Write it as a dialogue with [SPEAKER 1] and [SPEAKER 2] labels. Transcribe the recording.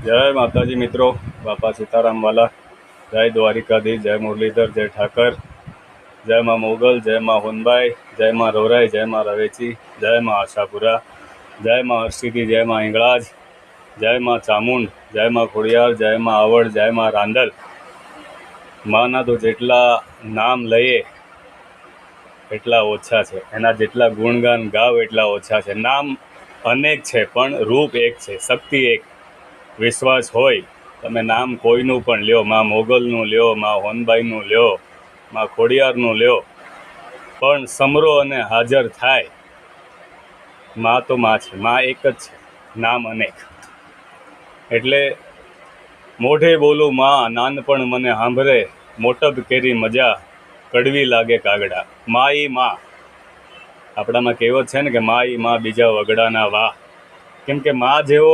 [SPEAKER 1] જય માતાજી મિત્રો, બાપા સીતારામ વાલા, જય દ્વારિકાધીશ, જય મુરલીધર, જય ઠાકર, જય માં મોગલ, જય માં હોનબાઈ, જય માં રોરાઈ, જય માં રવેચી, જય માં આશાપુરા, જય માં હરસિદ્ધિ, જય માં હિંગળાજ, જય માં ચામુંડ, જય માં ખોડિયાર, જય માં આવડ, જય માં રાંદલ. માના તો જેટલા નામ લઈએ એટલા ઓછા છે, એના જેટલા ગુણગાન ગાવ એટલા ઓછા છે. નામ અનેક છે પણ રૂપ એક છે, શક્તિ એક. વિશ્વાસ હોય તમે નામ કોઈનું પણ લ્યો, માં મોગલનું લ્યો, માં હોનબાઈનું લ્યો, માં ખોડિયારનું લ્યો, પણ સમરો અને હાજર થાય. માં તો માં છે, માં એક જ છે, નામ અનેક. એટલે મોઢે બોલું માં, નાનપણ મને સાંભળે, મોટબ કેરી મજા, કડવી લાગે કાગડા. માઈ માં, આપણામાં કહેવત છે ને કે માઈ માં બીજા વગડાના વાહ. કેમ કે માં જેવો